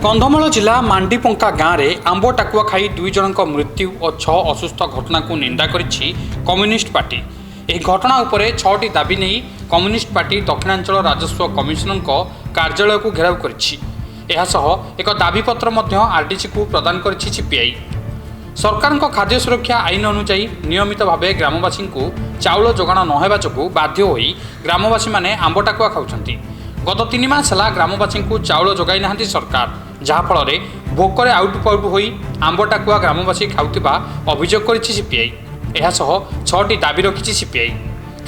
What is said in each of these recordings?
कंधमाल जिला मांडीपंका गाँव में आंब टाकुआ खाई 2 जनक मृत्यु और 6 असुस्थ घटना को निंदा करिछि कम्युनिस्ट पार्टी। यह घटना उपरे 6टी दाबी नहीं कम्युनिस्ट पार्टी दक्षिणांचल राजस्व कमिशनर कार्यालय को घेराव करिछि। एक दाबीपत्र आरडीसी को प्रदान करिछि सीपीआई। सरकार खाद्य सुरक्षा आईन अनुजाई नियमित भाव ग्रामवासी को चाउल जोगाण नहेबा जोगु बाध्य होई ग्रामवासी माने आंब टाकुआ खाउछंती। गत 3 मास है ग्रामवासी को चाउल जोगाई नाहांती सरकार, जहाँफल भोकरे आउट पाउट होई आंब टाकुआ ग्रामवासी खाउथिबा अभियोग करिछि सीपीआई। एहासह 6टी दाबी रखिछि सीपीआई।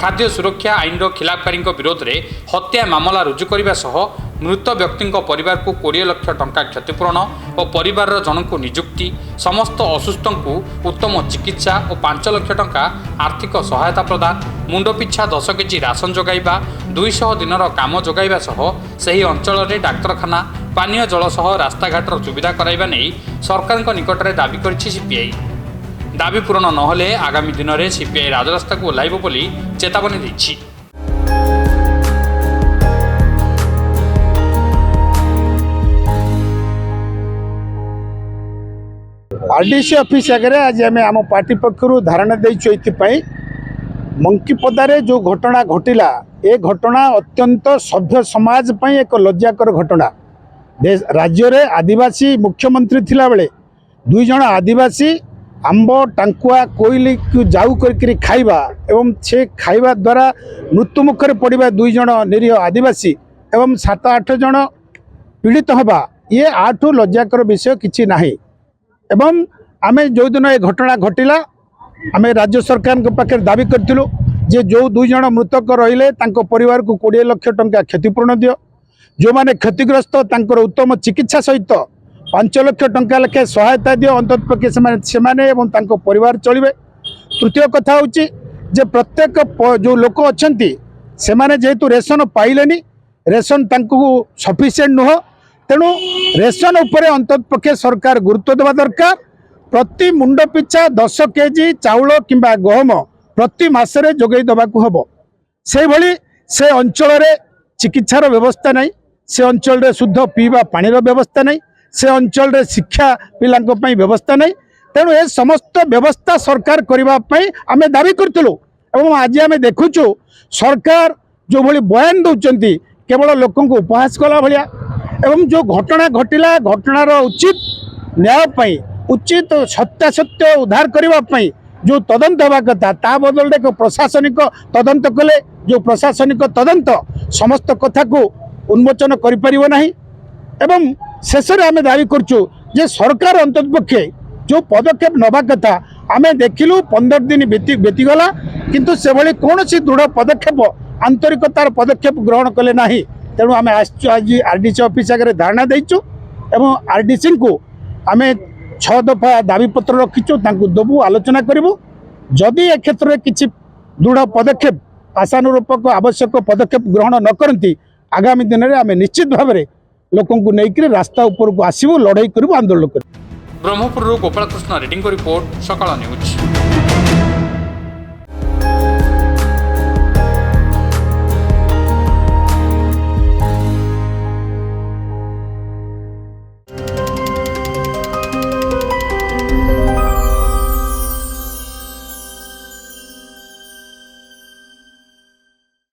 खाद्य सुरक्षा आईन खिलाफकारी विरोध में हत्या मामला रुजु करने सह मृत व्यक्ति परिवार को 20 लाख टंका क्षतिपूरण और परिवार जनक निजुक्ति, समस्त असुस्थ को उत्तम चिकित्सा और 5 लाख टंका आर्थिक सहायता प्रदान, मुंड पिछा 10 केजी राशन जोगाइबा, 200 दिनर काम जोगाइबा सह सही अंचल में डाक्तरखाना, पानीय जल सह रास्ताघाटर सुविधा कराइबा नहीं सरकार निकट में दाबी करिछि सीपीआई। दाबी पूरण नहले आगामी दिन में सीपीआई राजरास्ता को ओह्लाइब बोली चेतावनी दैछि। आरडीसी ऑफिस आगे आज आम आम पार्टी पक्षर धारणा देपाई मंकीपदारे जो घटना घटिला ए घटना अत्यंत सभ्य समाज पई एक लज्जाकर घटना। राज्य रे आदिवासी मुख्यमंत्री थिला बेले 2 जण आदिवासी आंब टांकुआ कोइली को जाऊ कर खाइबा एवं से खाइबा द्वारा मृत्यु मुखर पड़ा 2 जण निरीह आदिवासी एवं 7-8 जण पीड़ित हवा ये आठू लज्जाकर विषय किछि नाही। एवं आमे जो दिन ये घटना घटिला आमे राज्य सरकार के पाखे दाबी करथिलु जे जो 2 जण मृतक रहिले तांको परिवार को 20 लाख टंका क्षतिपूरण दियो, जो माने क्षतिग्रस्त तांकर उत्तम चिकित्सा सहित 5 लाख टंका लेखे सहायता दियो, अंततपक्षे सेमाने एवं तांको परिवार चलिबे। तृतीय कथा होची जे प्रत्येक जो लोक अछंती सेमाने जेहेतु रेशन पाइलेनी, रेशन तांको सफिशिएंट नुह, तेणु रेशन उपरे अंततपक्षे सरकार गुरुत्व देवा दरकार। प्रति मुंड पिछा 10 केजी चाउल किंबा गहम प्रति मासरे जोगई देवाक हबो। से भली से अंचल रे चिकित्सार व्यवस्था नहीं, से अंचल रे शुद्ध पीवा पानीर व्यवस्था नहीं, से अंचल रे शिक्षा पिलांको पई व्यवस्था नहीं। तेणु ए समस्त व्यवस्था सरकार करबा पई आमे दाबी करथिलु एवं आज आमे देखुछु सरकार जो भली बयान दउचंती केवल लोकन को उपहास कला भलिया एवं जो घटना घटिला घटनार उचित न्याय पाई उचित सत्यासत्य उद्धार करने जो तदंत हवा कथा ता बदल एक प्रशासनिक तदंत कले जो प्रशासनिक तदंत समस्त कथा को उन्मोचन करिपरिबो नाही। एवं शेष में आम दावी करचु जे सरकार अंततपक्षे जो पदक्षेप नवा कथा आम देखिलु 15 दिन बीतीगला किंतु से भली कौन दृढ़ पदक्षेप आंतरिकतार पदक्षेप ग्रहण कले नाही। तेणु आम आज आरडीसी ऑफिस आगे धारणा देचु एवं आरडीसी को आम 6 दफा दाबीपत्र रखीचु दबू आलोचना करूँ। जदि ए क्षेत्र में किसी दृढ़ पदक्षेप आशानुरूपक आवश्यक पदक्षेप ग्रहण न करती आगामी दिन में आम निश्चित भाव में लोकों को लेकर रास्ता ऊपर को आसबू लड़ाई करूँ आंदोलन करूँ। ब्रह्मपुर गोपालकृष्ण रेड्डी रिपोर्ट सकाळ न्यूज।